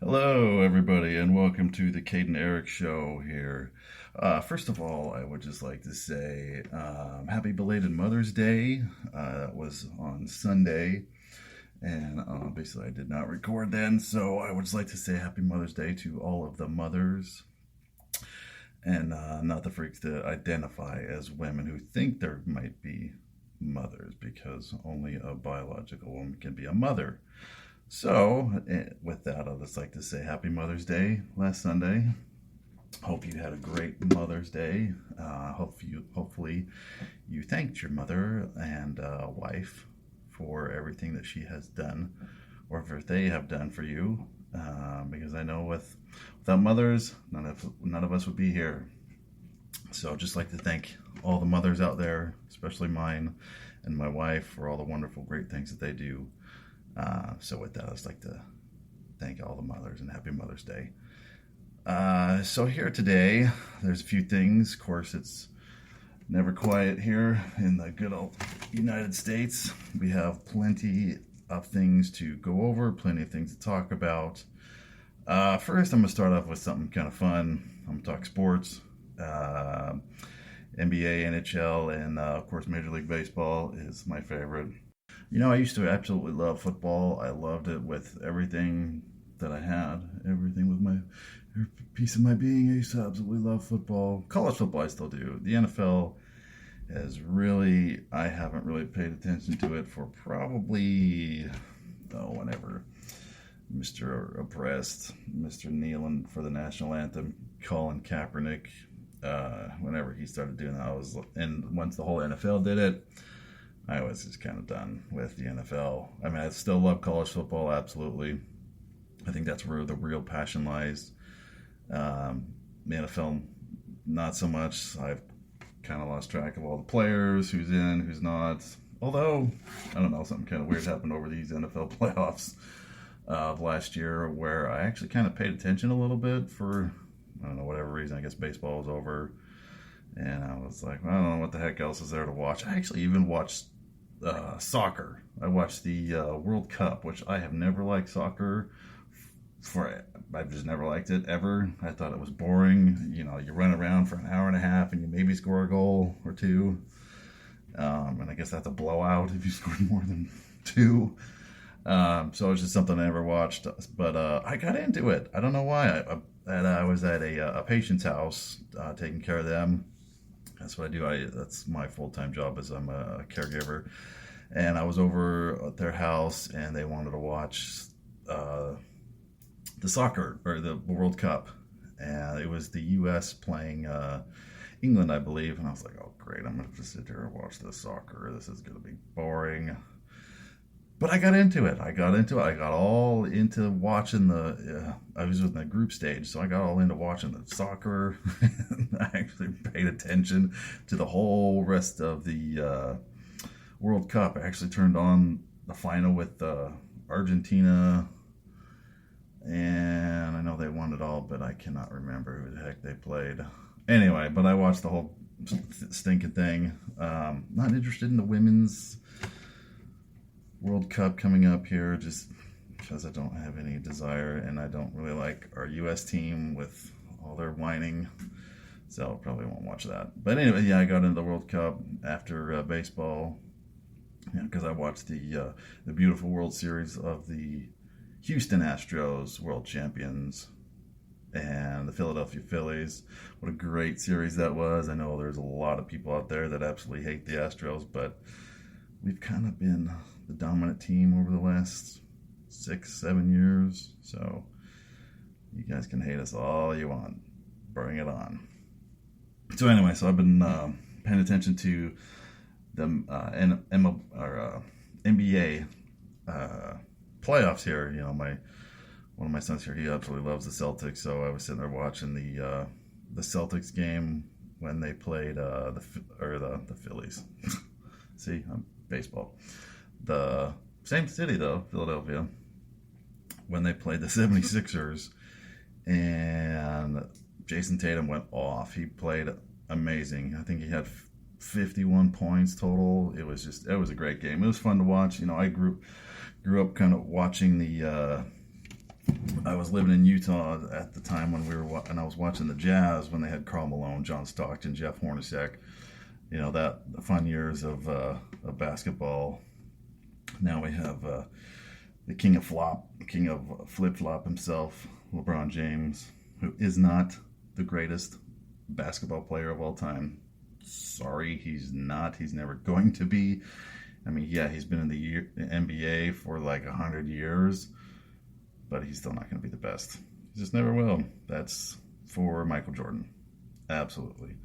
Hello, everybody, and welcome to the Caden Eric Show here. First of all, I would just like to say happy belated Mother's Day. That was on Sunday, and basically I did not record then, so I would just like to say happy Mother's Day to all of the mothers, and not the freaks that identify as women who think there might be mothers, because only a biological woman can be a mother. So, with that, I'd just like to say Happy Mother's Day last Sunday. Hope you had a great Mother's Day. Hopefully, you thanked your mother and wife for everything that she has done, or if they have done for you. Because I know without mothers, none of us would be here. So, I'd just like to thank all the mothers out there, especially mine and my wife, for all the wonderful, great things that they do. So with that, I'd just like to thank all the mothers and happy Mother's Day. So here today, there's a few things. Of course, it's never quiet here in the good old United States. We have plenty of things to go over, plenty of things to talk about. First, I'm going to start off with something kind of fun. I'm going to talk sports. NBA, NHL, and of course Major League Baseball is my favorite. I used to absolutely love football. I loved it with everything that I had, everything with every piece of my being. I used to absolutely love football. College football, I still do. The NFL I haven't really paid attention to it for probably, whenever Mr. Oppressed, Mr. Kneeling for the national anthem, Colin Kaepernick, whenever he started doing that, and once the whole NFL did it, I was just kind of done with the NFL. I mean, I still love college football, absolutely. I think that's where the real passion lies. The NFL, not so much. I've kind of lost track of all the players, who's in, who's not. Although, I don't know, something kind of weird happened over these NFL playoffs of last year where I actually kind of paid attention a little bit for, I don't know, whatever reason. I guess baseball was over. And I was like, well, I don't know what the heck else is there to watch. I actually even watched soccer. I watched the World Cup, which I have never liked soccer. I've just never liked it ever. I thought it was boring. You run around for an hour and a half and you maybe score a goal or two. And I guess that's a blowout if you scored more than two. So it's just something I never watched. But I got into it. I don't know why. I was at a patient's house taking care of them. That's what I do. That's my full-time job, is I'm a caregiver. And I was over at their house, and they wanted to watch the soccer, or the World Cup. And it was the U.S. playing England, I believe. And I was like, oh, great, I'm going to just sit here and watch this soccer. This is going to be boring. But I got into it. I got all into watching I was in the group stage, so I got all into watching the soccer. I actually paid attention to the whole rest of the World Cup. I actually turned on the final with Argentina, and I know they won it all, but I cannot remember who the heck they played. Anyway, but I watched the whole stinking thing. Not interested in the women's World Cup coming up here, just because I don't have any desire, and I don't really like our U.S. team with all their whining, so probably won't watch that. But anyway, yeah, I got into the World Cup after baseball, because I watched the beautiful World Series of the Houston Astros, world champions, and the Philadelphia Phillies. What a great series that was. I know there's a lot of people out there that absolutely hate the Astros, but we've kind of been the dominant team over the last 6-7 years. So you guys can hate us all you want. Bring it on. So anyway, I've been paying attention to the NBA playoffs here. One of my sons here, he absolutely loves the Celtics. So I was sitting there watching the Celtics game when they played the Phillies. See, baseball. The same city, though, Philadelphia, when they played the 76ers, and Jason Tatum went off. He played amazing. I think he had 51 points total. It was a great game. It was fun to watch. I grew up kind of watching the I was living in Utah at the time when and I was watching the Jazz when they had Karl Malone, John Stockton, Jeff Hornacek. You know, that fun years of basketball. Now we have the king of flip flop himself, LeBron James, who is not the greatest basketball player of all time. Sorry, he's not. He's never going to be. I mean, yeah, he's been in the NBA for like 100 years, but he's still not going to be the best. He just never will. That's for Michael Jordan. Absolutely.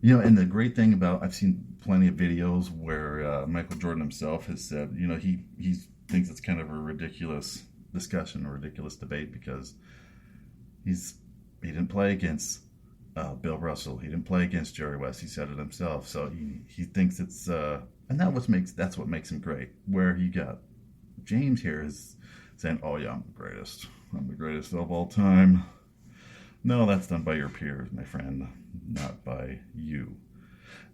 You know, and the great thing about, I've seen plenty of videos where Michael Jordan himself has said, you know, he thinks it's kind of a ridiculous discussion, a ridiculous debate, because he didn't play against Bill Russell. He didn't play against Jerry West. He said it himself. So he thinks it's, and that's what makes him great. Where you got James here is saying, oh yeah, I'm the greatest. I'm the greatest of all time. No, that's done by your peers, my friend, not by you.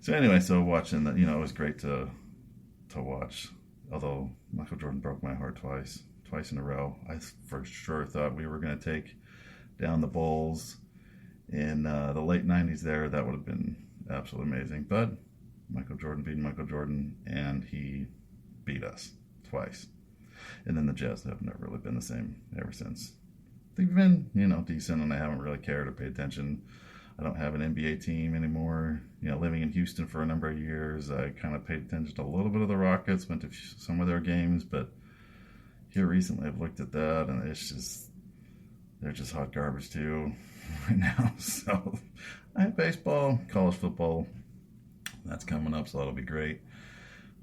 So anyway, so watching that, you know, it was great to watch. Although Michael Jordan broke my heart twice in a row. I for sure thought we were going to take down the Bulls in the late 90s there. That would have been absolutely amazing. But Michael Jordan beat Michael Jordan, and he beat us twice. And then the Jazz have never really been the same ever since. They've been, you know, decent, and I haven't really cared or paid attention. I don't have an NBA team anymore. You know, living in Houston for a number of years, I kind of paid attention to a little bit of the Rockets, went to some of their games, but here recently I've looked at that, and it's just, they're just hot garbage too right now. So I have baseball, college football, that's coming up, so that'll be great.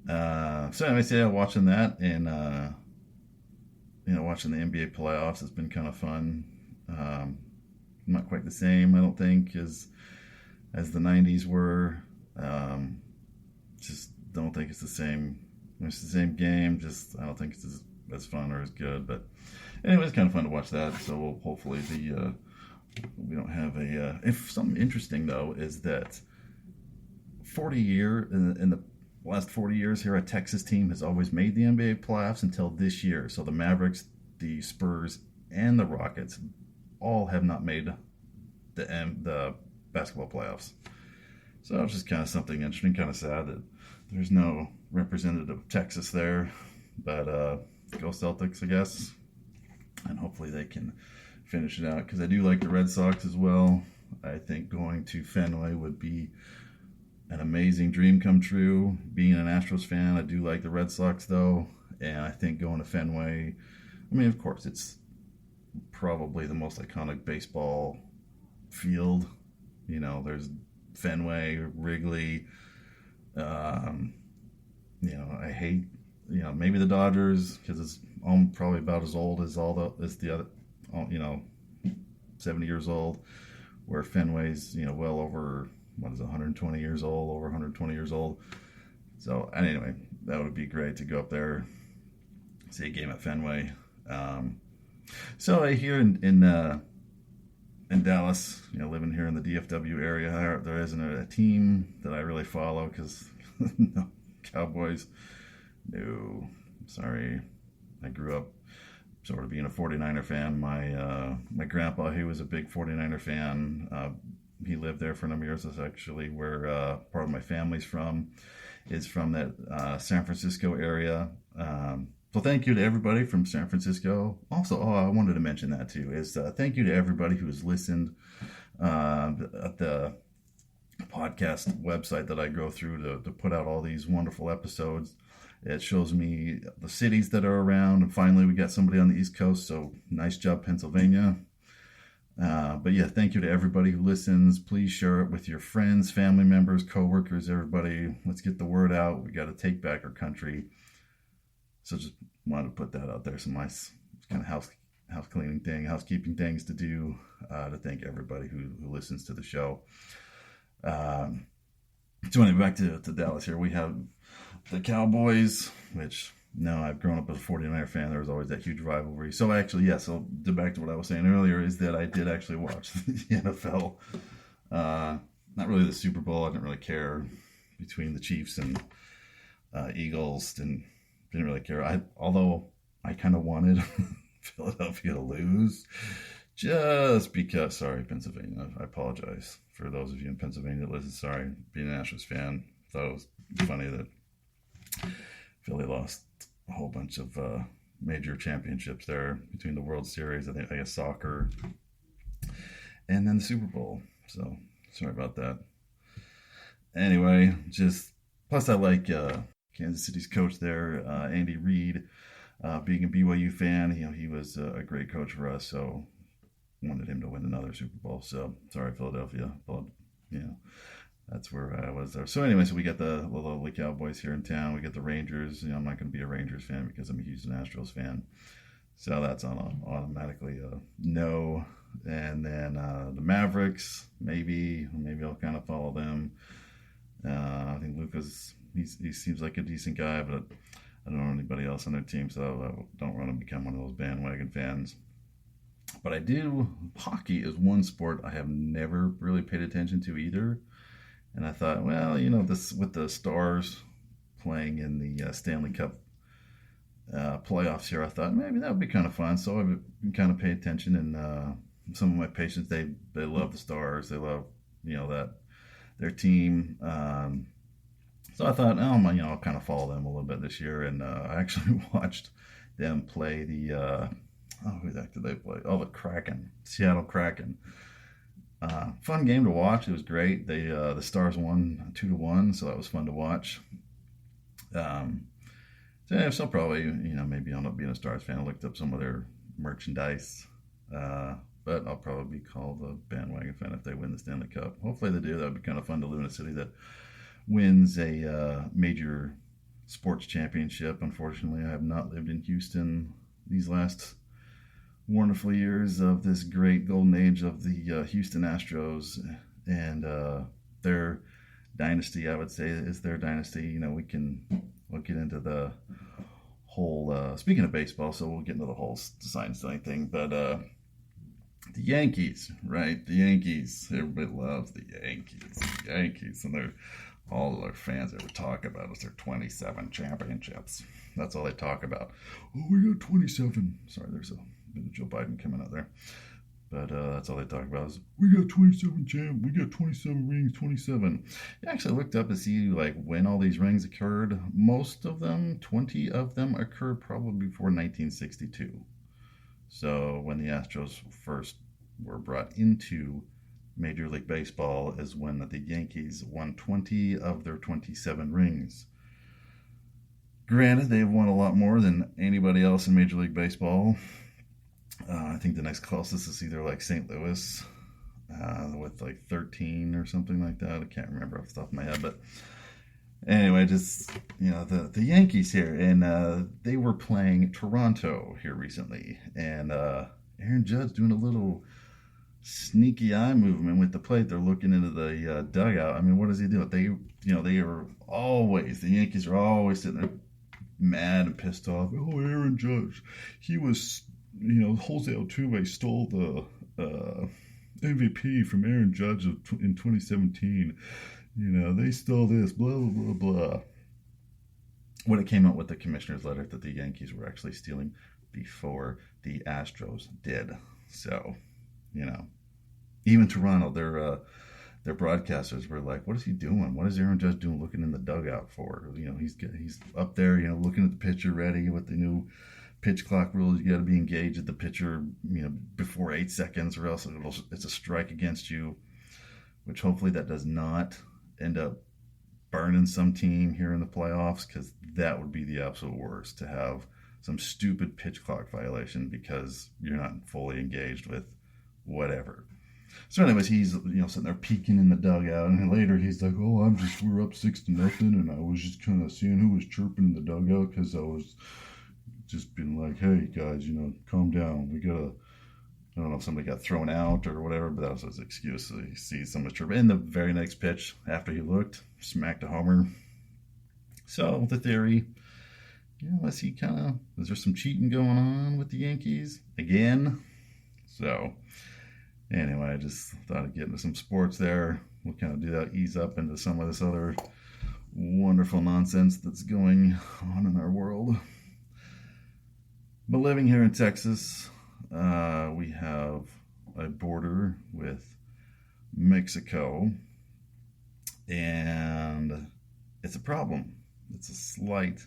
So anyway, yeah, watching that, and you know, watching the NBA playoffs has been kind of fun. Not quite the same, I don't think, as the 90s were. Just don't think it's the same. It's the same game. Just I don't think it's as fun or as good. But anyway, it's kind of fun to watch that. So hopefully we don't have a. If something interesting though is that 40 year in the last 40 years here, a Texas team has always made the NBA playoffs until this year. So the Mavericks, the Spurs, and the Rockets all have not made the basketball playoffs. So it's just kind of something interesting, kind of sad that there's no representative of Texas there. But go Celtics, I guess. And hopefully they can finish it out, because I do like the Red Sox as well. I think going to Fenway would be an amazing dream come true. Being an Astros fan, I do like the Red Sox though, and I think going to Fenway, I mean, of course, it's probably the most iconic baseball field. You know, there's Fenway, Wrigley. You know, I hate, you know, maybe the Dodgers, because it's probably about as old as the other, you know, 70 years old. Where Fenway's, you know, well over, what is it, 120 years old, over 120 years old. So anyway, that would be great to go up there, see a game at Fenway. So here in Dallas, you know, living here in the DFW area, there isn't a team that I really follow, because no, Cowboys, no, sorry. I grew up sort of being a 49er fan. My grandpa, he was a big 49er fan. He lived there for a number of years. That's actually where part of my family's from, is from that San Francisco area. So thank you to everybody from San Francisco. Also, I wanted to mention that too, is thank you to everybody who has listened at the podcast website that I go through to put out all these wonderful episodes. It shows me the cities that are around, and finally we got somebody on the East Coast, so nice job, Pennsylvania. But yeah, thank you to everybody who listens. Please share it with your friends, family members, coworkers, everybody. Let's get the word out. We got to take back our country. So just wanted to put that out there. Some nice kind of housekeeping things to do, to thank everybody who listens to the show. So anyway, back to Dallas here. We have the Cowboys, which now I've grown up as a 49er fan. There was always that huge rivalry. So actually, yeah, so back to what I was saying earlier, is that I did actually watch the NFL. Not really the Super Bowl. I didn't really care between the Chiefs and Eagles, and didn't really care. Although I kind of wanted Philadelphia to lose just because. Sorry, Pennsylvania. I apologize for those of you in Pennsylvania that listen. Sorry, being an Astros fan, thought it was funny that Philly lost a whole bunch of major championships there between the World Series, I guess soccer, and then the Super Bowl. So sorry about that. Anyway, just plus I like Kansas City's coach there, Andy Reid. Being a BYU fan, he was a great coach for us, so wanted him to win another Super Bowl. So sorry, Philadelphia, but that's where I was there. So anyway, so we got the lovely Cowboys here in town. We got the Rangers. I'm not going to be a Rangers fan because I'm a Houston Astros fan. So that's automatically a no. And then the Mavericks, maybe I'll kind of follow them. I think Lucas, he seems like a decent guy, but I don't know anybody else on their team, so I don't want to become one of those bandwagon fans. But I do. Hockey is one sport I have never really paid attention to either. And I thought, well, this with the Stars playing in the Stanley Cup playoffs here, I thought maybe that would be kind of fun. So I've been kind of paying attention, and some of my patients, they love the Stars. They love, that their team. So I thought, I'll kind of follow them a little bit this year. And I actually watched them play the, who the heck did they play? Oh, the Kraken, Seattle Kraken. Fun game to watch. It was great. The Stars won 2-1, so that was fun to watch. So probably, maybe I'll not being a Stars fan. I looked up some of their merchandise, but I'll probably be called a bandwagon fan if they win the Stanley Cup. Hopefully they do. That would be kind of fun to live in a city that wins a major sports championship. Unfortunately, I have not lived in Houston these last wonderful years of this great golden age of the Houston Astros, and their dynasty, I would say, is their dynasty. We'll get into the whole, speaking of baseball, so we'll get into the whole sign stealing thing, but the Yankees, right? The Yankees, everybody loves the Yankees, and all of their fans ever talk about is their 27 championships. That's all they talk about. Oh, we got 27. Sorry, there's a bit of Joe Biden coming out there. But that's all they talk about is, we got 27 champ, we got 27 rings, 27. I actually looked up to see when all these rings occurred. Most of them, 20 of them, occurred probably before 1962. So when the Astros first were brought into Major League Baseball is when the Yankees won 20 of their 27 rings. Granted, they've won a lot more than anybody else in Major League Baseball. I think the next closest is either St. Louis with 13 or something like that. I can't remember off the top of my head, but anyway, just the Yankees here, and they were playing Toronto here recently, and Aaron Judge doing a little sneaky eye movement with the plate. They're looking into the dugout. I mean, what does he do? The Yankees are always sitting there mad and pissed off. Oh, Aaron Judge, he was, Jose Altuve stole the MVP from Aaron Judge in 2017. They stole this, blah, blah, blah, blah. When it came out with the commissioner's letter that the Yankees were actually stealing before the Astros did. So, even Toronto, their broadcasters were like, what is he doing? What is Aaron Judge doing looking in the dugout for? He's up there, looking at the pitcher ready with the new pitch clock rules. You got to be engaged at the pitcher, before 8 seconds, or else it's a strike against you, which hopefully that does not end up burning some team here in the playoffs, because that would be the absolute worst, to have some stupid pitch clock violation because you're not fully engaged with whatever. So anyways, he's sitting there peeking in the dugout, and later he's like, oh, we're up 6-0, and I was just kind of seeing who was chirping in the dugout, because I was just being like, hey guys, calm down, we gotta, I don't know if somebody got thrown out or whatever, but that was his excuse. So he sees somebody chirping, and the very next pitch after he looked, smacked a homer. So the theory, is there some cheating going on with the Yankees again? So anyway, I just thought I'd get into some sports there. We'll kind of do that, ease up into some of this other wonderful nonsense that's going on in our world. But living here in Texas, we have a border with Mexico, and it's a problem. It's a slight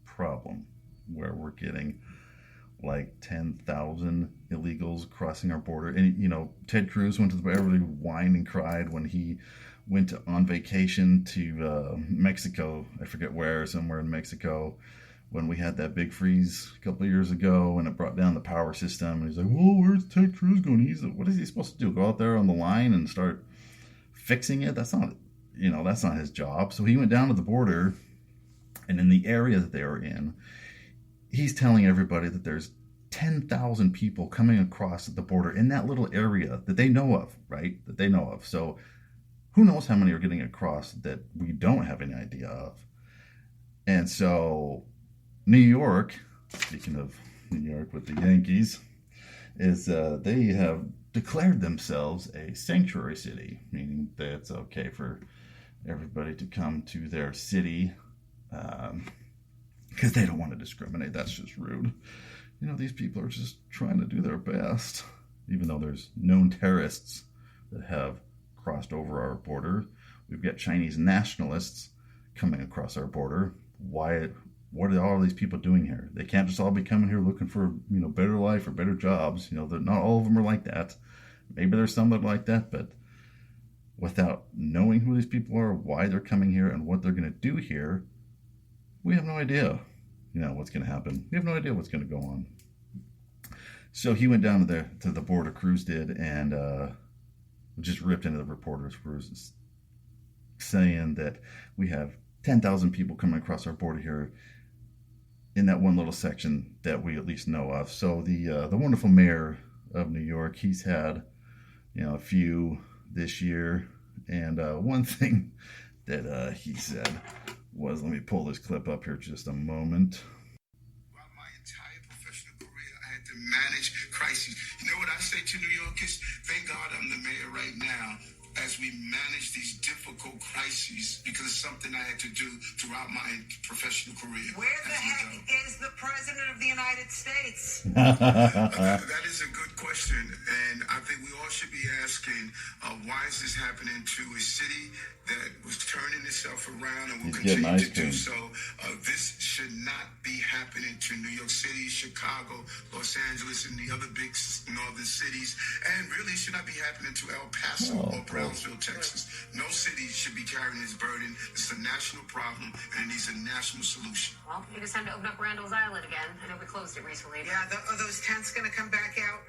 problem where we're getting like 10,000 illegals crossing our border. And, Ted Cruz went to everybody whined and cried when he went on vacation to Mexico. I forget where, somewhere in Mexico, when we had that big freeze a couple of years ago and it brought down the power system. And he's like, "Whoa, where's Ted Cruz going? What is he supposed to do? Go out there on the line and start fixing it?" That's not his job. So he went down to the border, and in the area that they are in, he's telling everybody that there's 10,000 people coming across the border in that little area that they know of, right? That they know of. So who knows how many are getting across that we don't have any idea of. And so New York, speaking of New York with the Yankees, is they have declared themselves a sanctuary city, meaning that it's okay for everybody to come to their city because they don't want to discriminate. That's just rude. These people are just trying to do their best, even though there's known terrorists that have crossed over our border. We've got Chinese nationalists coming across our border. What are all these people doing here? They can't just all be coming here looking for, better life or better jobs. Not all of them are like that. Maybe there's some that are like that, but without knowing who these people are, why they're coming here, and what they're going to do here, we have no idea, what's going to happen. We have no idea what's going to go on. So he went down to the border, Cruz did, and just ripped into the reporters for saying that we have 10,000 people coming across our border here in that one little section that we at least know of. So the wonderful mayor of New York, he's had, a few this year. And one thing that he said was, let me pull this clip up here just a moment. Throughout my entire professional career, I had to manage crises. You know what I say to New Yorkers? Thank God I'm the mayor right now as we manage these difficult crises, because it's something I had to do throughout my professional career. Where the heck is the President of the United States? That is a good question, and I think we all should be asking, why is this happening to a city that was turning itself around and will continue to do so? This should not be happening to New York City, Chicago, Los Angeles, and the other big northern cities, and really should not be happening to El Paso or Brownsville, Texas. No city should be carrying this burden. It's a national problem, and it needs a national solution. Well, maybe it's time to open up Randall's Island again. I know we closed it recently. Yeah, are those tents going to come back out?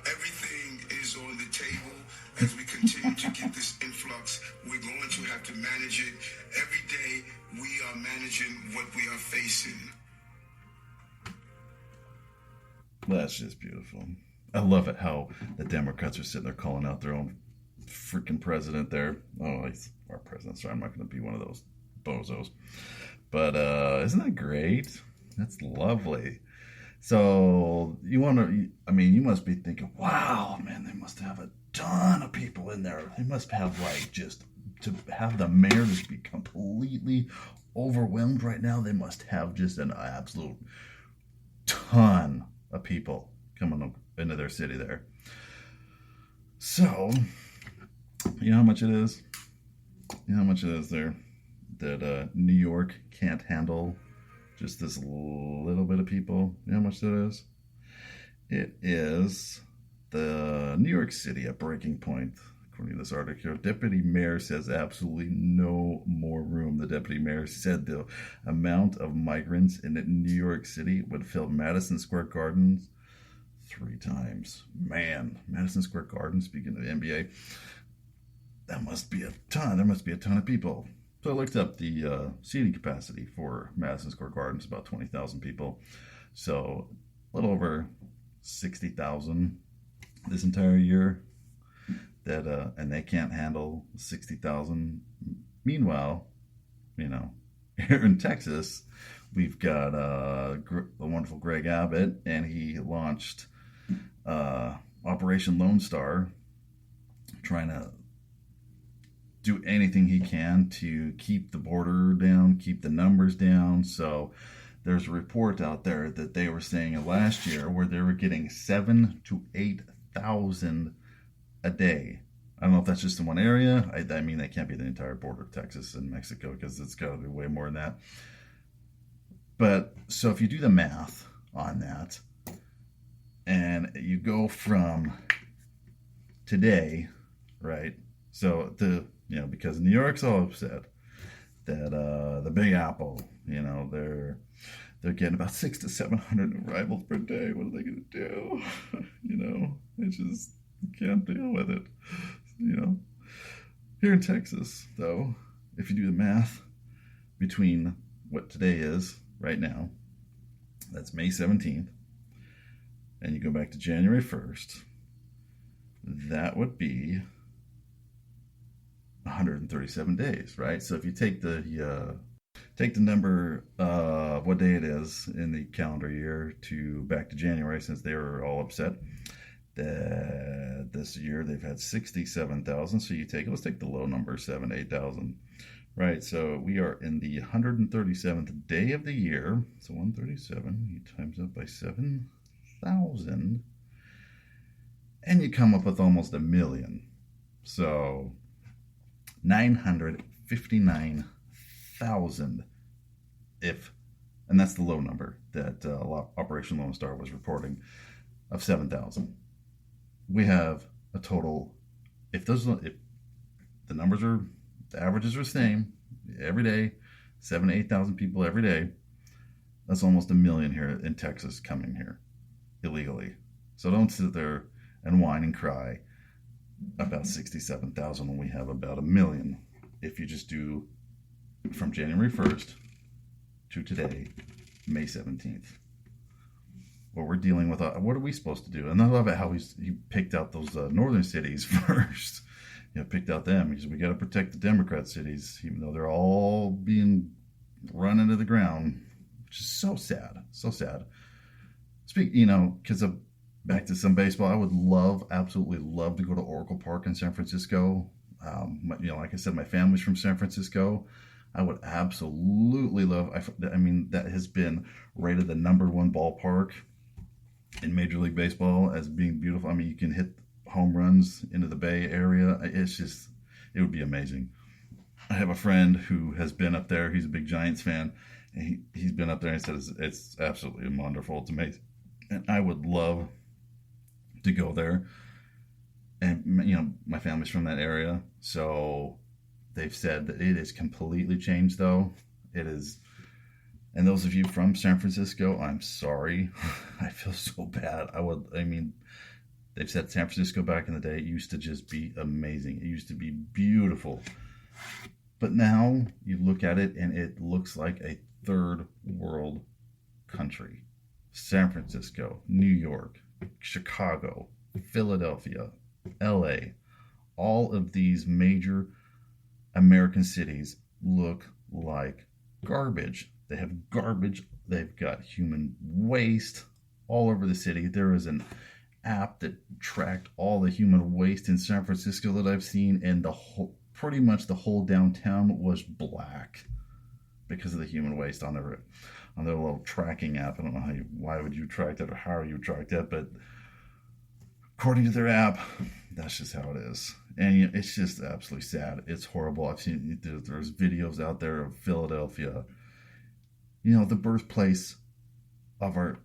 Everything is on the table. As we continue to get this influx, we're going to have to manage it. Every day, we are managing what we are facing. That's just beautiful. I love it how the Democrats are sitting there calling out their own freaking president there. Oh, he's our president, so I'm not going to be one of those bozos. But isn't that great? That's lovely. So you must be thinking, wow, man, they must have a ton of people in there. They must have just to have the mayor just be completely overwhelmed right now. They must have just an absolute ton of people coming into their city there. So, you know how much it is? You know how much it is there that New York can't handle just this little bit of people? You know how much that is? It is the New York City at breaking point. According to this article, Deputy Mayor says absolutely no more room. The Deputy Mayor said the amount of migrants in New York City would fill Madison Square Gardens 3 times. Man, Madison Square Garden, speaking of the NBA, that must be a ton. There must be a ton of people. So I looked up the seating capacity for Madison Square Garden. It's about 20,000 people. So a little over 60,000 this entire year. And they can't handle 60,000. Meanwhile, here in Texas, we've got the wonderful Greg Abbott, and he launched Operation Lone Star, trying to do anything he can to keep the border down, keep the numbers down. So there's a report out there that they were saying last year where they were getting 7,000 to 8,000 a day. I don't know if that's just in one area. I mean, that can't be the entire border of Texas and Mexico, because it's got to be way more than that. But so if you do the math on that, and you go from today, right? So because New York's all upset that the Big Apple, they're getting about 600 to 700 arrivals per day. What are they going to do? It's just, you can't deal with it. Here in Texas, though, if you do the math between what today is right now, that's May 17th, and you go back to January 1st, that would be 137 days, right? So if you take the number of what day it is in the calendar year to back to January, since they were all upset that this year they've had 67,000. So let's take the low number, 8,000, right? So we are in the 137th day of the year. So 137, you times up by 7,000, and you come up with almost 1 million. So 959,000, and that's the low number that Operation Lone Star was reporting, of 7,000. We have a total, if the averages are the same every day, 7,000 to 8,000 people every day, that's almost 1 million here in Texas coming here illegally. So don't sit there and whine and cry about 67,000 when we have about 1 million. If you just do from January 1st to today, May 17th. What we're dealing with, what are we supposed to do? And I love it how he picked out those northern cities first. Picked out them, because we got to protect the Democrat cities, even though they're all being run into the ground, which is so sad, so sad. Because of back to some baseball, I would absolutely love to go to Oracle Park in San Francisco. Like I said, my family's from San Francisco. I would absolutely love, that has been rated the #1 ballpark in Major League Baseball as being beautiful. You can hit home runs into the Bay Area. It would be amazing. I have a friend who has been up there. He's a big Giants fan. And he's been up there and said it's absolutely wonderful. It's amazing. And I would love to go there. And, my family's from that area. So they've said that it is completely changed, though. It is. And those of you from San Francisco, I'm sorry. I feel so bad. They've said San Francisco back in the day, it used to just be amazing. It used to be beautiful. But now you look at it and it looks like a third world country. San Francisco, New York, Chicago, Philadelphia, LA, all of these major American cities look like garbage. They have garbage. They've got human waste all over the city. There is an app that tracked all the human waste in San Francisco that I've seen, and pretty much the whole downtown was black because of the human waste on their little tracking app. I don't know why would you track that or how you track that, but according to their app, that's just how it is. And it's just absolutely sad. It's horrible. I've seen there's videos out there of Philadelphia, the birthplace of our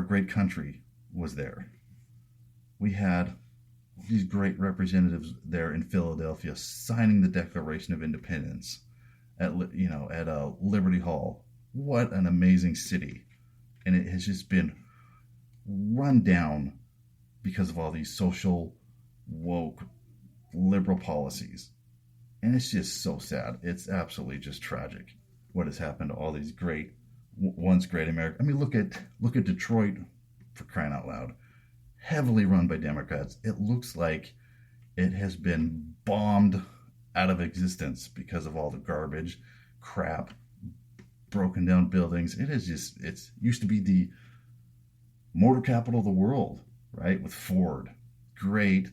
great country was there. We had these great representatives there in Philadelphia signing the Declaration of Independence at Liberty Hall. What an amazing city. And it has just been run down because of all these social, woke, liberal policies. And it's just so sad. It's absolutely just tragic what has happened to all these once great America. Look at Detroit, for crying out loud. Heavily run by Democrats. It looks like it has been bombed out of existence because of all the garbage, crap, broken down buildings. It's used to be the motor capital of the world, right? With Ford. Great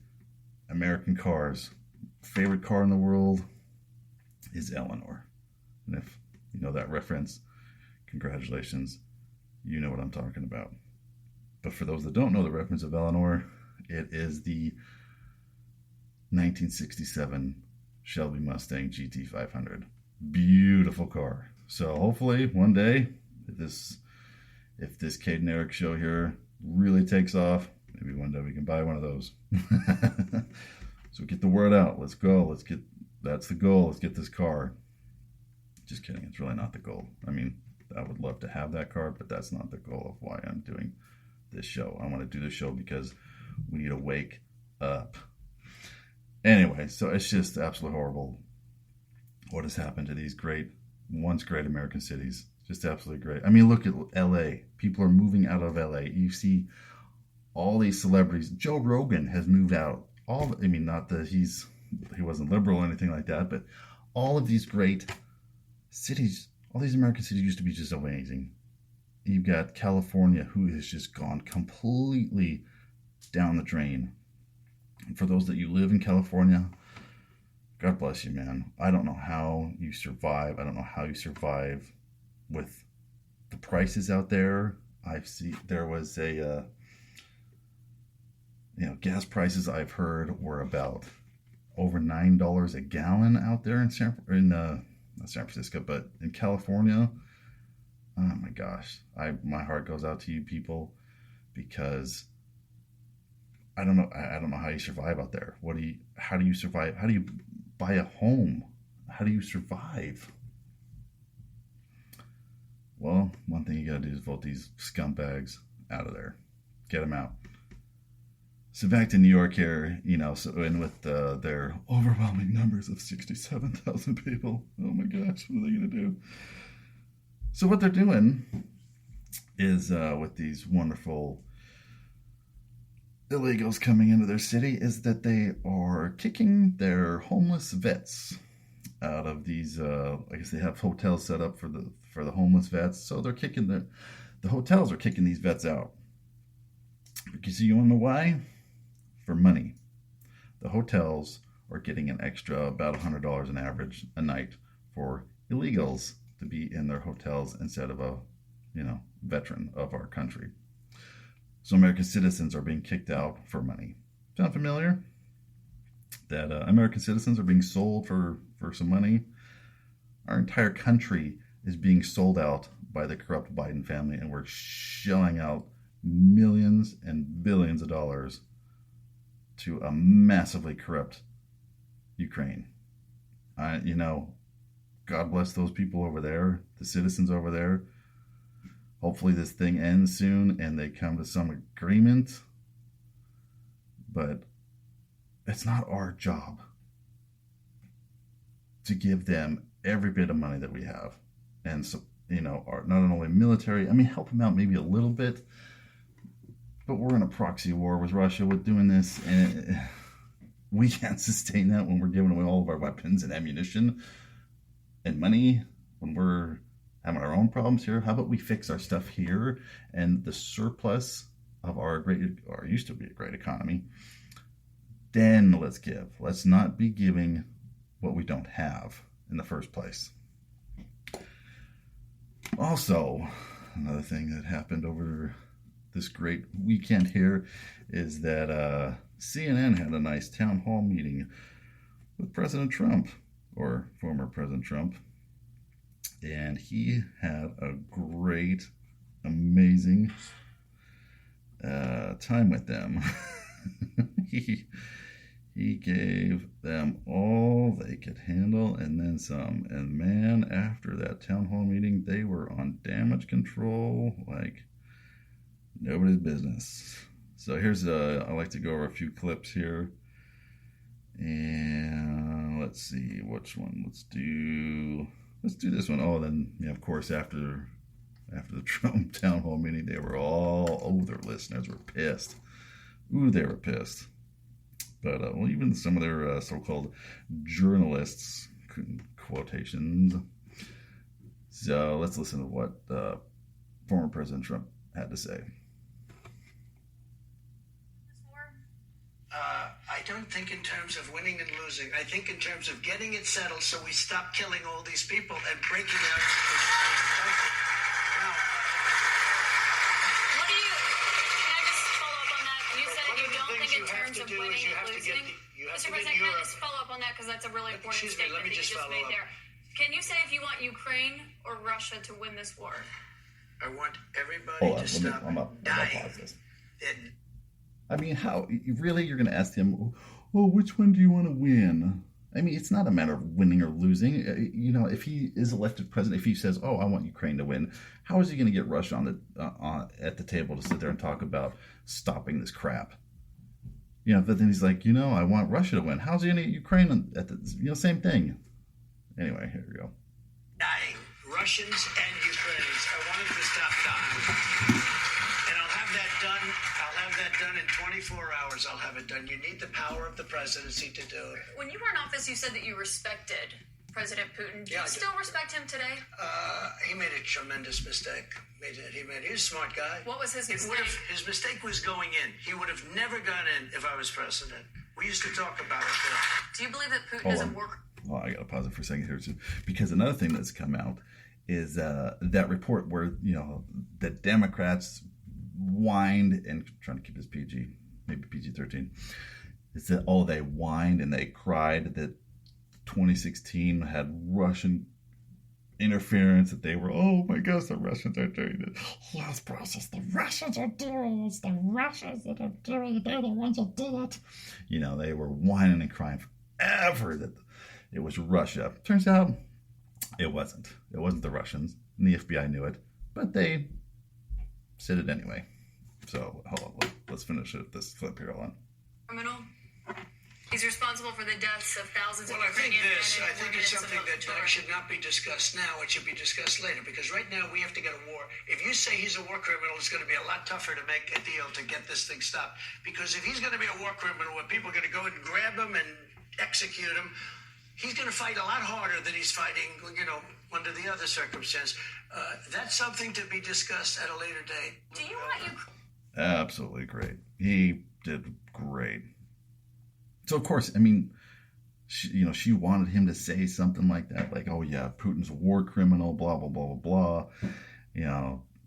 American cars. Favorite car in the world is Eleanor. And if you know that reference, congratulations. You know what I'm talking about. But for those that don't know the reference of Eleanor, it is the 1967 Shelby Mustang GT500. Beautiful car. So hopefully one day, if this Cade and Eric show here really takes off, maybe one day we can buy one of those. So get the word out. Let's go. That's the goal. Let's get this car. Just kidding. It's really not the goal. I mean, I would love to have that car, but that's not the goal of why I'm doing this show. I want to do this show because we need to wake up. Anyway, so it's just absolutely horrible what has happened to these once great American cities. Just absolutely great. I mean, look at LA. People are moving out of LA. You see all these celebrities. Joe Rogan has moved out. Not that he wasn't liberal or anything like that, but all of these great cities, all these American cities used to be just amazing. You've got California, who has just gone completely down the drain. And for those that you live in California, God bless you, man. I don't know how you survive. I don't know how you survive with the prices out there. There was gas prices I've heard were about over $9 a gallon out there not San Francisco, but in California. Oh my gosh, my heart goes out to you people, because I don't know how you survive out there. How do you survive? How do you buy a home? How do you survive? Well, one thing you gotta do is vote these scumbags out of there. Get them out. So back to New York here, and with their overwhelming numbers of 67,000 people. Oh my gosh, what are they gonna do? So what they're doing is, with these wonderful illegals coming into their city, is that they are kicking their homeless vets out of these. I guess they have hotels set up for the homeless vets. So they're kicking the hotels are kicking these vets out. Because you want to know why? For money. The hotels are getting an extra about $100 an average a night for illegals to be in their hotels instead of a veteran of our country. So American citizens are being kicked out for money. Sound familiar? That American citizens are being sold for some money. Our entire country is being sold out by the corrupt Biden family, and we're shelling out millions and billions of dollars to a massively corrupt Ukraine. God bless those people over there, the citizens over there. Hopefully this thing ends soon and they come to some agreement. But it's not our job to give them every bit of money that we have. And so, not only military, help them out maybe a little bit. But we're in a proxy war with Russia with doing this, and we can't sustain that when we're giving away all of our weapons and ammunition and money when we're having our own problems here. How about we fix our stuff here, and the surplus of our used to be a great economy, then let's give. Let's not be giving what we don't have in the first place. Also, another thing that happened over this great weekend here is that CNN had a nice town hall meeting with President Trump, or former President Trump, and he had a great, amazing time with them. He gave them all they could handle and then some. And man, after that town hall meeting, they were on damage control like nobody's business. So here's I like to go over a few clips here. And let's see which one. Let's do this one. Oh, then of course after the Trump town hall meeting, they were their listeners were pissed. Ooh, they were pissed. But even some of their so-called journalists, quotations. So let's listen to what former President Trump had to say. I don't think in terms of winning and losing. I think in terms of getting it settled so we stop killing all these people and breaking out. things think you in have terms to of do winning is you and have to losing, get you have Mr. to get President, can I Europe. just follow up on that because that's a really important Excuse me, let statement me that you just just follow made up. there. Can you say if you want Ukraine or Russia to win this war? I want everybody Hold on, to stop I'm gonna dying. pause this. And I mean, how really you're going to ask him? Oh, which one do you want to win? I mean, it's not a matter of winning or losing. You know, if he is elected president, if he says, "Oh, I want Ukraine to win," how is he going to get Russia at the table to sit there and talk about stopping this crap? You know, but then he's like, I want Russia to win. How's he going to get Ukraine at the same thing? Anyway, here we go. dying, Russians and Ukrainians. I want them to stop dying. And I'll have that done. I'll have that done in 24 hours. I'll have it done. You need the power of the presidency to do it. When you were in office, you said that you respected President Putin. Do Yeah, I you do. still respect him today? He made a tremendous mistake. He was a smart guy. What was his It mistake? would've- His mistake was going in. He would have never gone in if I was president. We used to talk about it. Do you believe that Putin Hold is a on. war? Well, I got to pause it for a second here too, because another thing that's come out is that report where the Democrats whined and trying to keep this PG, maybe PG-13. It's that they whined and they cried that 2016 had Russian interference, that they were, oh my gosh, the Russians are doing this. Yes, process, the Russians are doing this. The Russians that are doing it, they're the ones that did it. They were whining and crying forever that it was Russia. Turns out it wasn't. It wasn't the Russians, and the FBI knew it, but they said it anyway. So hold on, let's finish this clip here. Hold on. Criminal? He's responsible for the deaths of thousands Well, of I think Ukrainian men this. and I think women it's and something that children. should not be discussed now. It should be discussed later. Because right now we have to get a war. If you say he's a war criminal, it's going to be a lot tougher to make a deal to get this thing stopped. Because if he's going to be a war criminal, where people are going to go and grab him and execute him, he's going to fight a lot harder than he's fighting, under the other circumstance. That's something to be discussed at a later date. Do you want Ukraine? Absolutely great. He did great. So of course, I mean, she wanted him to say something like that, like, "Oh yeah, Putin's a war criminal," blah blah blah blah blah.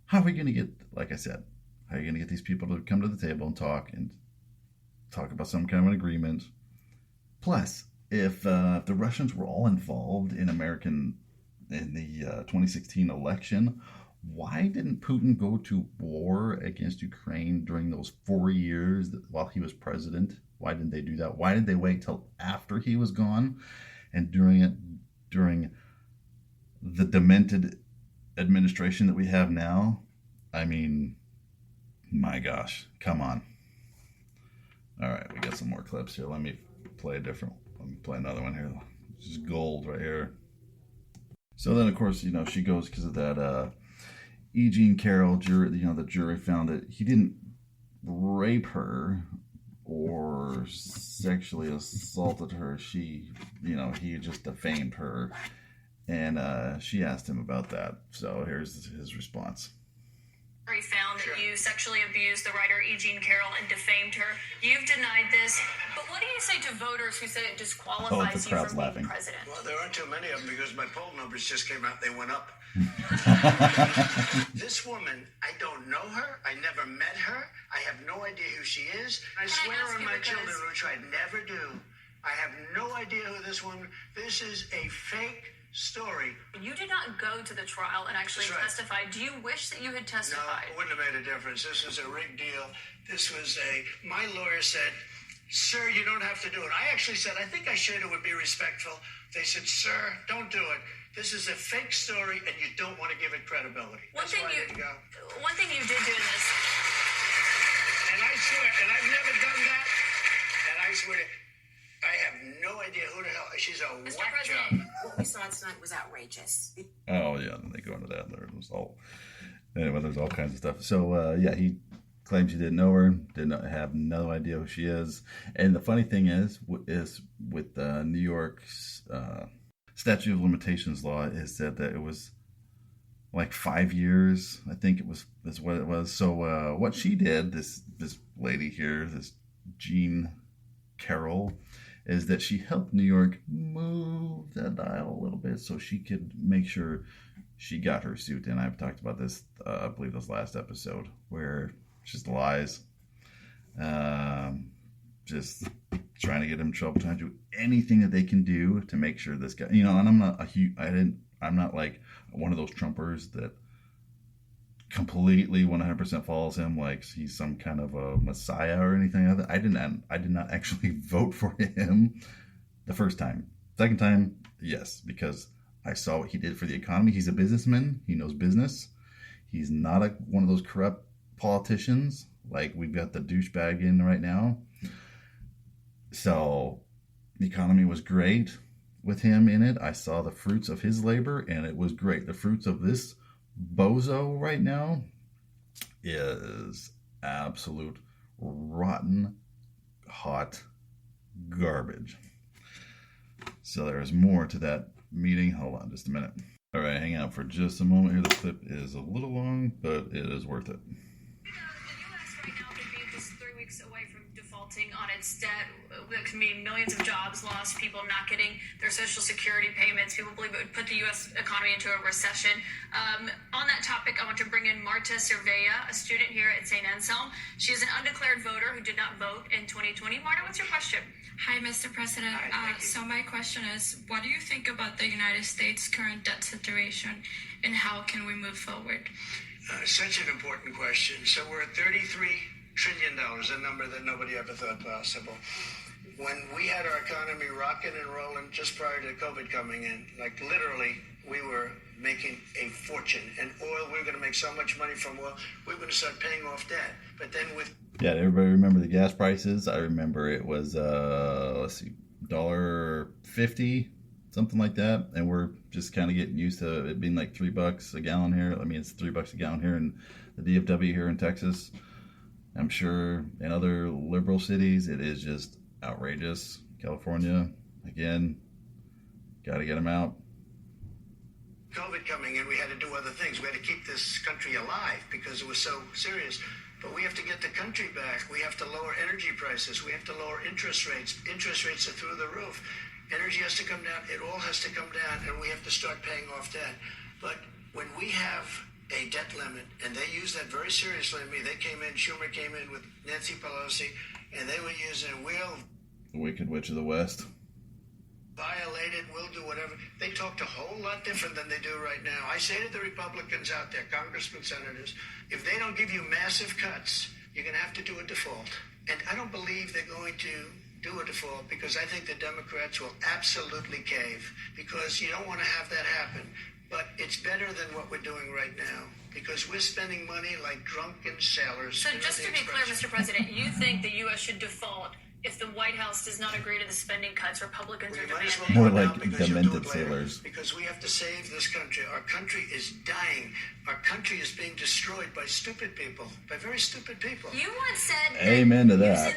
How are we going to get? Like I said, how are you going to get these people to come to the table and talk about some kind of an agreement? Plus, if the Russians were all involved in the 2016 election, why didn't Putin go to war against Ukraine during those 4 years while he was president? Why didn't they do that? Why did they wait till after he was gone? And during the demented administration that we have now? I mean, my gosh, come on. All right, we got some more clips here. Let me play another one here. This is gold right here. So then, of course, she goes because of that E. Jean Carroll jury. The jury found that he didn't rape her or sexually assaulted her. He just defamed her, and she asked him about that. So here's his response. Found that you sexually abused the writer E. Jean Carroll and defamed her. You've denied this, but what do you say to voters who say it disqualifies you crowd's from being laughing. president? Well, there aren't too many of them because my poll numbers just came out. They went up. This woman, I don't know her. I never met her. I have no idea who she is. I swear ask on you my because- children, which I never do. I have no idea who this woman. This is a fake story. You did not go to the trial and actually That's right. testify. Do you wish that you had No, testified? it wouldn't have made a difference. This was a rigged deal. My lawyer said, "Sir, you don't have to do it." I actually said, "I think I should. It would be respectful." They said, "Sir, don't do it. This is a fake story and you don't want to give it credibility." That's why I didn't go. One thing you did do in this, And I swear, and I've never done that, and I swear, I have no idea who the hell, she's a Mr. whack President, job. What we saw tonight was outrageous. Oh yeah, and then they go into that. There's all kinds of stuff. So he claims he didn't know her, have no idea who she is. And the funny thing is with New York's statute of limitations law is that it was like 5 years. I think that's what it was. So what she did, this lady here, this Jean Carroll, is that she helped New York move the dial a little bit so she could make sure she got her suit in. I've talked about this, I believe this last episode, where it's just lies. just trying to get him in trouble, trying to do anything that they can do to make sure this guy, and I'm not I'm not like one of those Trumpers that completely 100% follows him like he's some kind of a messiah or anything like that. I did not actually vote for him the first time. Second time, yes, because I saw what he did for the economy. He's a businessman. He knows business. He's not one of those corrupt politicians like we've got the douchebag in right now. So the economy was great with him in it. I saw the fruits of his labor, and it was great. The fruits of this bozo right now is absolute rotten, hot garbage. So there's more to that meeting. Hold on just a minute. All right, hang out for just a moment here. The clip is a little long, but it is worth it. The U.S. right now could be just 3 weeks away from defaulting on its debt. That could mean millions of jobs lost, people not getting their Social Security payments. People believe it would put the U.S. economy into a recession. On that topic, I want to bring in Marta Cervella, a student here at St. Anselm. She is an undeclared voter who did not vote in 2020. Marta, what's your question? Hi, Mr. President. So my question is, what do you think about the United States' current debt situation, and how can we move forward? Such an important question. So we're at $33 trillion, a number that nobody ever thought possible. When we had our economy rocking and rolling just prior to COVID coming in, like literally, we were making a fortune. And oil, we were going to make so much money from oil, we were going to start paying off debt. But then with... Yeah, everybody remember the gas prices? I remember it was, $1.50, something like that. And we're just kind of getting used to it being like $3 a gallon here. I mean, it's $3 a gallon here in the DFW here in Texas. I'm sure in other liberal cities, it is just outrageous. California, again, got to get them out. COVID coming in, we had to do other things. We had to keep this country alive because it was so serious. But we have to get the country back. We have to lower energy prices. We have to lower interest rates. Interest rates are through the roof. Energy has to come down. It all has to come down, and we have to start paying off debt. But when we have a debt limit, and they use that very seriously. I mean, they came in, Schumer came in with Nancy Pelosi, and they were using, The Wicked Witch of the West. Violate it, we'll do whatever. They talked a whole lot different than they do right now. I say to the Republicans out there, congressmen, senators, if they don't give you massive cuts, you're going to have to do a default. And I don't believe they're going to do a default because I think the Democrats will absolutely cave because you don't want to have that happen. But it's better than what we're doing right now because we're spending money like drunken sailors. So just to be clear, Mr. President, you think the U.S. should default if the White House does not agree to the spending cuts Republicans are demanding? More like demented sailors. Because we have to save this country. Our country is dying. Our country is being destroyed by stupid people, by very stupid people. You once said that Amen to that.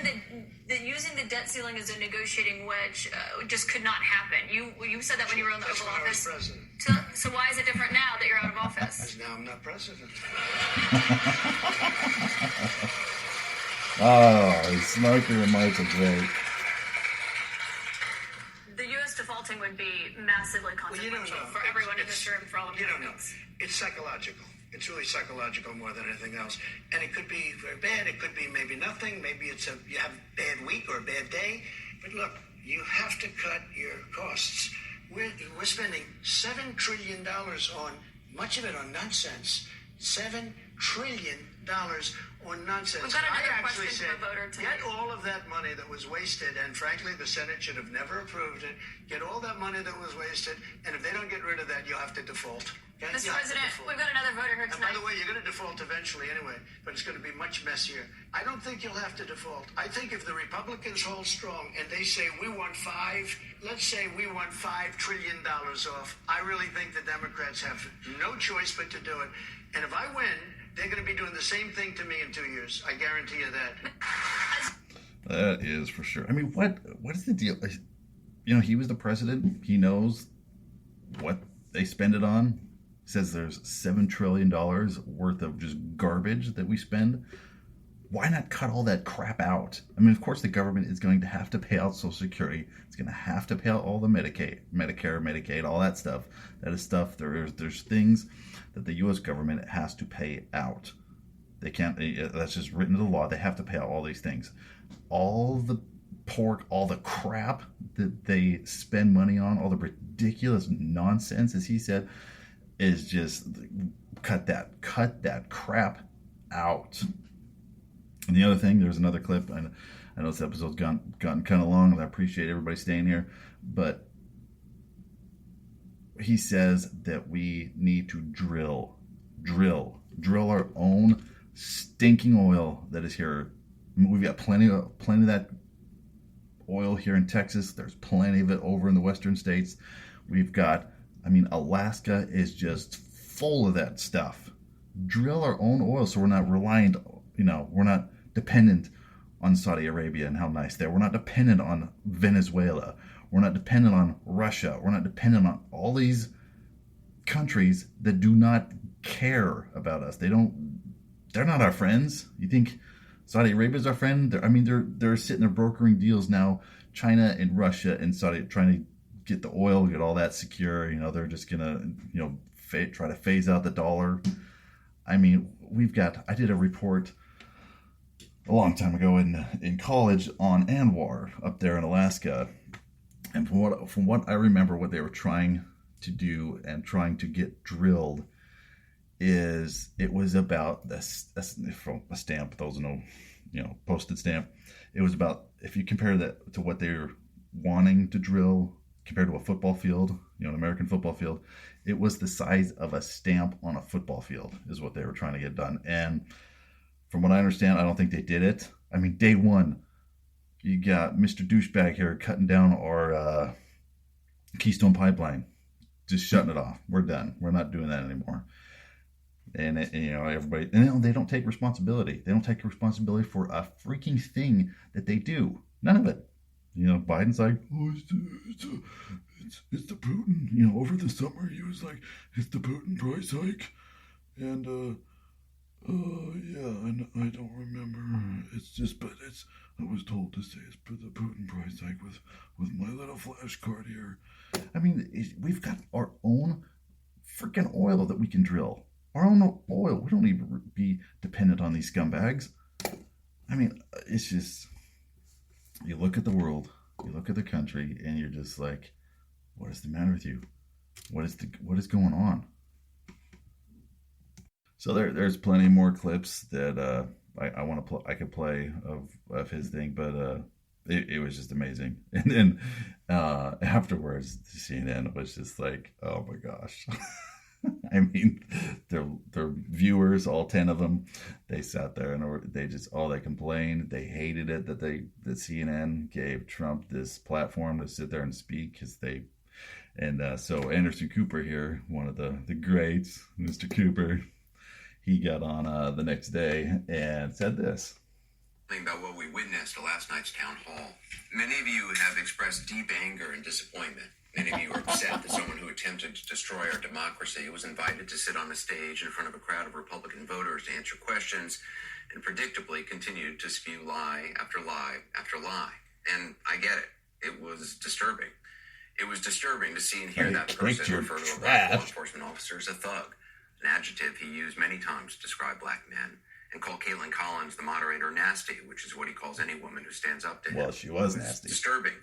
Using the debt ceiling as a negotiating wedge just could not happen. You said that when you were in the That's Oval when I was Office. president. So why is it different now that you're out of office? Because now I'm not president. Snarky remarks are great. The U.S. defaulting would be massively consequential for everyone in this room, for all You don't know. Americans. It's psychological. It's really psychological more than anything else. And it could be very bad. It could be maybe nothing. Maybe you have a bad week or a bad day. But look, you have to cut your costs. We're spending $7 trillion on, much of it on nonsense. $7 trillion on nonsense. We've got I another actually question said, from a voter tonight. get all of that money that was wasted, and frankly, the Senate should have never approved it. Get all that money that was wasted, and if they don't get rid of that, you'll have to default. Okay? Mr. You'll have to President, default. we've got another voter here And tonight. by the way, you're going to default eventually anyway, but it's going to be much messier. I don't think you'll have to default. I think if the Republicans hold strong and they say let's say we want $5 trillion off, I really think the Democrats have no choice but to do it. And if I win, they're going to be doing the same thing to me in 2 years. I guarantee you that. That is for sure. I mean, what is the deal? You know, he was the president. He knows what they spend it on. He says there's $7 trillion worth of just garbage that we spend. Why not cut all that crap out? I mean, of course, the government is going to have to pay out Social Security. It's going to have to pay out all the Medicare, Medicaid, all that stuff. That is stuff. There's things that the U.S. government has to pay out. They can't. That's just written into the law. They have to pay out all these things. All the pork, all the crap that they spend money on, all the ridiculous nonsense, as he said, is just cut that crap out. And the other thing, there's another clip, and I know this episode's gotten kind of long, and I appreciate everybody staying here, but he says that we need to drill our own stinking oil that is here. We've got plenty of that oil here in Texas. There's plenty of it over in the western states. We've got, Alaska is just full of that stuff. Drill our own oil so we're not reliant, we're not dependent on Saudi Arabia and how nice they are. We're not dependent on Venezuela. We're not dependent on Russia. We're not dependent on all these countries that do not care about us. They're not our friends. You think Saudi Arabia is our friend? They're sitting there brokering deals now. China and Russia and Saudi trying to get the oil, get all that secure. They're just gonna, try to phase out the dollar. I did a report a long time ago in college on ANWR up there in Alaska, and from what I remember, what they were trying to do and trying to get drilled is it was about this a stamp. Those who know, postage stamp. It was about, if you compare that to what they were wanting to drill compared to a football field, an American football field, it was the size of a stamp on a football field is what they were trying to get done. And from what I understand, I don't think they did it. Day one, you got Mr. Douchebag here cutting down our Keystone Pipeline, just shutting it off. We're done. We're not doing that anymore. And everybody, they don't take responsibility. They don't take responsibility for a freaking thing that they do. None of it. Biden's like, oh, it's the Putin. Over the summer he was like, it's the Putin price hike, and and I don't remember. I was told to say it's the Putin price hike with my little flashcard here. We've got our own freaking oil that we can drill. Our own oil. We don't need to be dependent on these scumbags. It's just, you look at the world, you look at the country, and you're just like, what is the matter with you? What is going on? So there's plenty more clips that I could play of his thing, but it was just amazing. And then afterwards, CNN was just like, oh my gosh. Their viewers, all 10 of them, they sat there and they complained. They hated it that CNN gave Trump this platform to sit there and speak, so Anderson Cooper here, one of the greats, Mr. Cooper, he got on the next day and said this. About what we witnessed at last night's town hall. Many of you have expressed deep anger and disappointment. Many of you are upset that someone who attempted to destroy our democracy was invited to sit on a stage in front of a crowd of Republican voters to answer questions and predictably continued to spew lie after lie after lie. And I get it. It was disturbing. It was disturbing to see and hear that person refer to a black law enforcement officer as a thug, an adjective he used many times to describe black men, and call Caitlin Collins, the moderator, nasty, which is what he calls any woman who stands up to him. Well, she was nasty. It's disturbing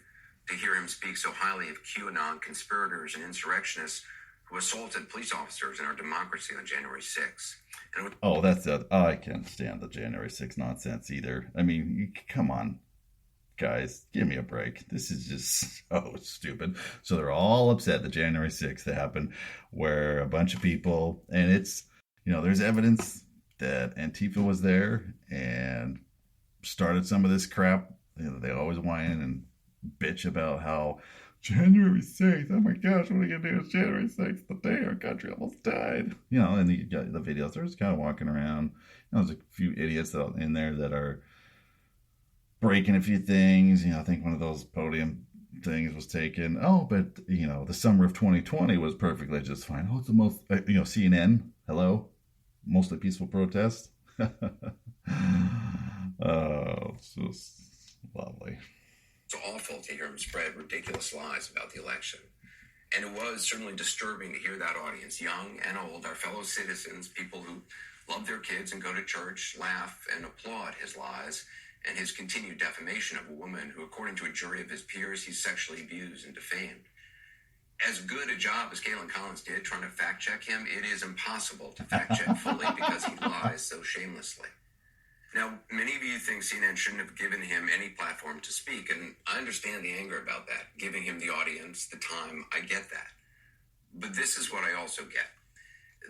to hear him speak so highly of QAnon conspirators and insurrectionists who assaulted police officers in our democracy on January 6th. I can't stand the January 6th nonsense either. Come on, guys, give me a break. This is just so stupid. So they're all upset that January 6th happened, where a bunch of people, and it's, there's evidence that Antifa was there and started some of this crap. They always whine and bitch about how January 6th, oh my gosh, what are we going to do? It's January 6th, the day our country almost died. And you got the videos, they're just kind of walking around. There's a few idiots in there that are breaking a few things. I think one of those podium things was taken. Oh, but, the summer of 2020 was perfectly just fine. Oh, it's the most, CNN, hello? Mostly peaceful protest. Oh, it's just lovely. It's awful to hear him spread ridiculous lies about the election. And it was certainly disturbing to hear that audience, young and old, our fellow citizens, people who love their kids and go to church, laugh and applaud his lies, and his continued defamation of a woman who, according to a jury of his peers, he sexually abused and defamed. As good a job as Kaitlan Collins did trying to fact check him, it is impossible to fact check fully because he lies so shamelessly. Now, many of you think CNN shouldn't have given him any platform to speak, and I understand the anger about that, giving him the audience, the time, I get that. But this is what I also get.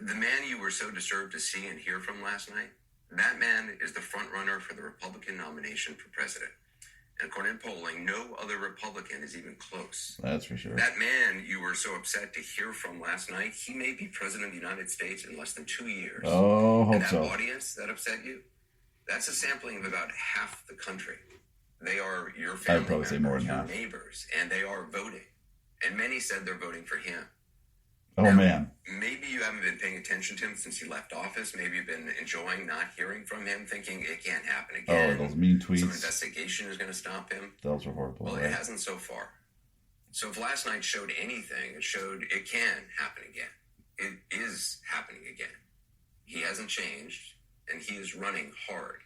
The man you were so disturbed to see and hear from last night, that man is the front runner for the Republican nomination for president. And according to polling, no other Republican is even close. That's for sure. That man you were so upset to hear from last night, he may be president of the United States in less than 2 years. Oh, hope and that so. audience that upset you, that's a sampling of about half the country. They are your family probably say more members, than your half. neighbors, and they are voting. And many said they're voting for him. Oh, Now, man. Maybe you haven't been paying attention to him since he left office. Maybe you've been enjoying not hearing from him, thinking it can't happen again. Oh, those mean Some tweets. investigation is going to stop him. Those were horrible. Well, right? it hasn't so far. So if last night showed anything, it showed it can happen again. It is happening again. He hasn't changed, and he is running hard.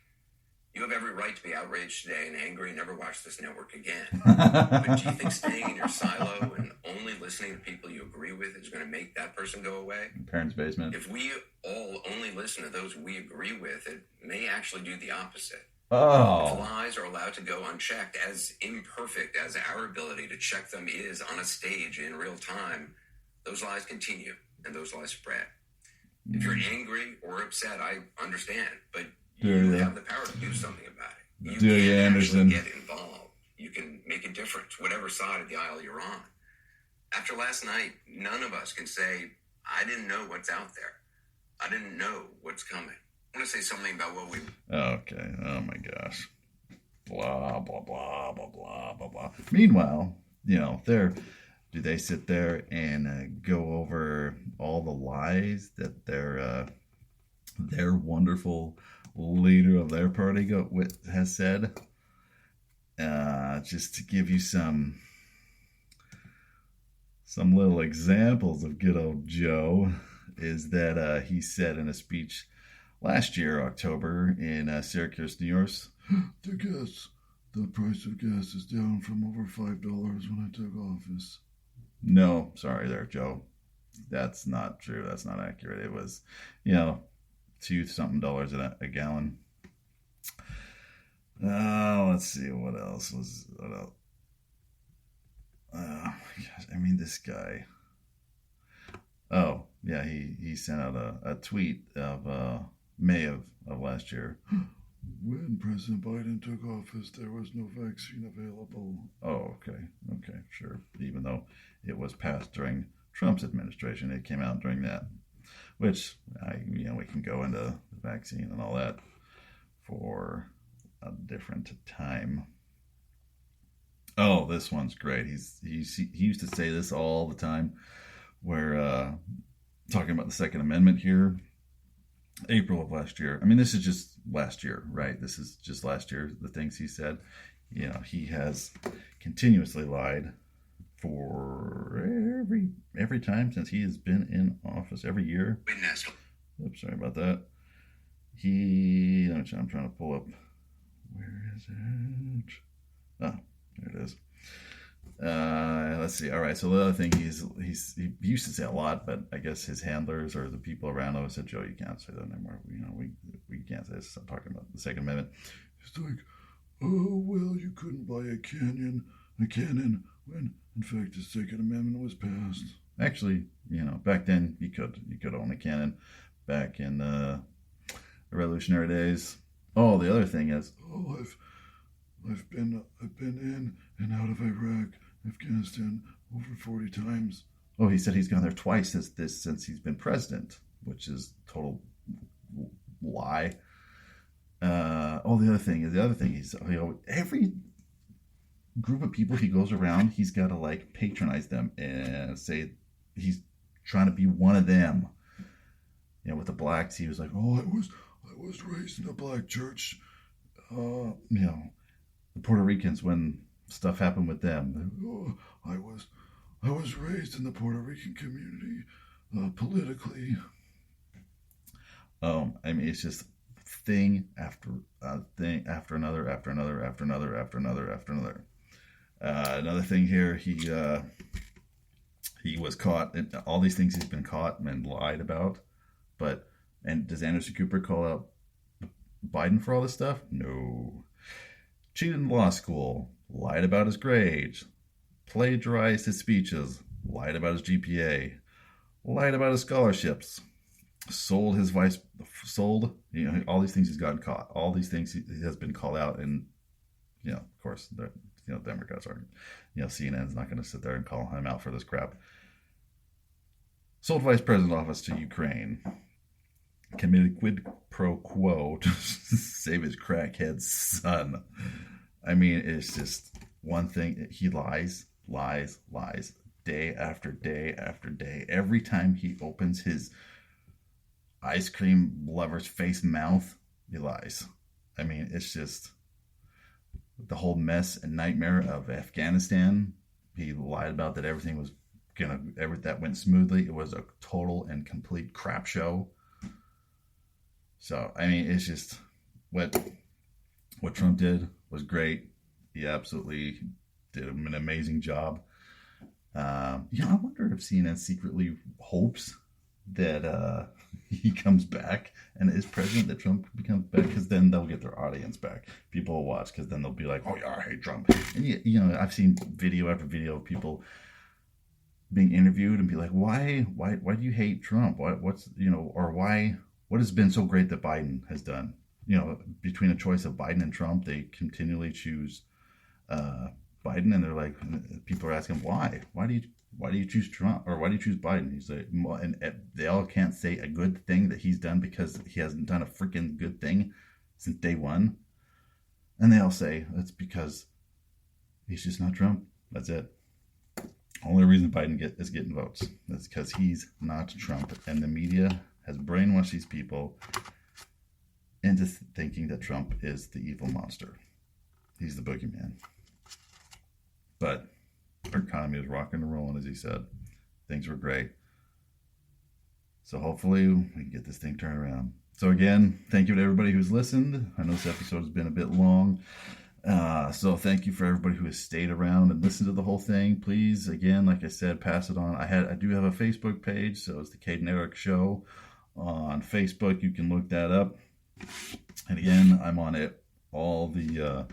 You have every right to be outraged today and angry and never watch this network again. But do you think staying in your silo and only listening to people you agree with is going to make that person go away? Parents' basement. If we all only listen to those we agree with, it may actually do the opposite. If Oh. lies are allowed to go unchecked, as imperfect as our ability to check them is on a stage in real time, those lies continue and those lies spread. If you're angry or upset, I understand, but you have the power to do something about it. You Do can you, Anderson? actually get involved. You can make a difference, whatever side of the aisle you're on. After last night, none of us can say, I didn't know what's out there. I didn't know what's coming. I want to say something about what we... Okay. Oh, my gosh. Blah, blah, blah, blah, blah, blah, blah. Meanwhile, do they sit there and go over all the lies that their wonderful leader of their party has said? Just to give you some little examples of good old Joe, is that he said in a speech last year, October, in Syracuse, New York, the price of gas is down from over $5 when I took office. No, sorry there, Joe. That's not true. That's not accurate. It was, $2-something a gallon. Let's see, what else? Gosh, I mean, this guy. Oh, yeah, he sent out a tweet of May of last year. When President Biden took office, there was no vaccine available. Oh, okay, sure. Even though it was passed during Trump's administration, it came out during that. Which, we can go into the vaccine and all that for a different time. Oh, this one's great. He used to say this all the time. We're talking about the Second Amendment here. April of last year. I mean, this is just last year, right? This is just last year, the things he said. He has continuously lied for every time since he has been in office, every year. Oops, sorry about that. I'm trying to pull up. Where is it? Oh, there it is. Let's see. All right. So the other thing he used to say a lot, but I guess his handlers or the people around him said, "Joe, you can't say that anymore. We can't say this. I'm talking about the Second Amendment." It's like, oh well, you couldn't buy a cannon when in fact the Second Amendment was passed. Actually, back then you could own a cannon back in the Revolutionary days. Oh, the other thing is, I've been in and out of Iraq, Afghanistan over 40 times. Oh, he said he's gone there twice since he's been president, which is total lie. The other thing is every group of people he goes around, he's got to patronize them and say he's trying to be one of them. With the blacks, he was like, "Oh, I was raised in a black church." The Puerto Ricans, when stuff happened with them, "Oh, I was raised in the Puerto Rican community politically." It's just thing after thing after another, after another, after another, after another, after another. Another thing here, he was caught. All these things he's been caught and lied about. And does Anderson Cooper call out Biden for all this stuff? No. Cheated in law school, lied about his grades, plagiarized his speeches, lied about his GPA, lied about his scholarships, sold, all these things he's gotten caught. All these things he has been called out, and of course, Democrats aren't. CNN's not going to sit there and call him out for this crap. Sold vice president office to Ukraine. Committed quid pro quo to save his crackhead son. I mean, it's just one thing. He lies, day after day after day. Every time he opens his ice cream lover's face mouth, he lies. I mean, it's just the whole mess and nightmare of Afghanistan. He lied about that everything was that went smoothly. It was a total and complete crap show. So, I mean, it's just what Trump did was great. He absolutely did an amazing job. I wonder if CNN secretly hopes that he comes back and is president, that Trump becomes back, because then they'll get their audience back. People will watch, because then they'll be like, oh yeah, I hate Trump. And I've seen video after video of people being interviewed and be like, why do you hate Trump? What has been so great that Biden has done? Between a choice of Biden and Trump, they continually choose Biden, and they're like, people are asking why do you choose Trump, or why do you choose Biden? He's like, and they all can't say a good thing that he's done, because he hasn't done a freaking good thing since day one. And they all say it's because he's just not Trump. That's it. Only reason Biden is getting votes is because he's not Trump, and the media has brainwashed these people into thinking that Trump is the evil monster. He's the boogeyman. But our economy is rocking and rolling, as he said. Things were great. So hopefully we can get this thing turned around. So again, thank you to everybody who's listened. I know this episode has been a bit long. So thank you for everybody who has stayed around and listened to the whole thing. Please, again, like I said, pass it on. I do have a Facebook page, so it's the Cade and Eric Show on Facebook. You can look that up. And again, I'm on it. All the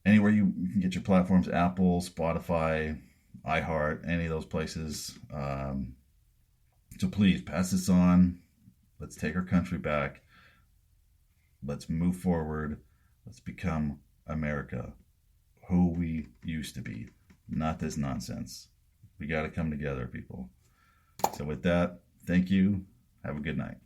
anywhere you can get your platforms: Apple, Spotify, iHeart, any of those places. So please pass this on. Let's take our country back. Let's move forward. Let's become America, who we used to be, not this nonsense. We got to come together, people. So with that, thank you. Have a good night.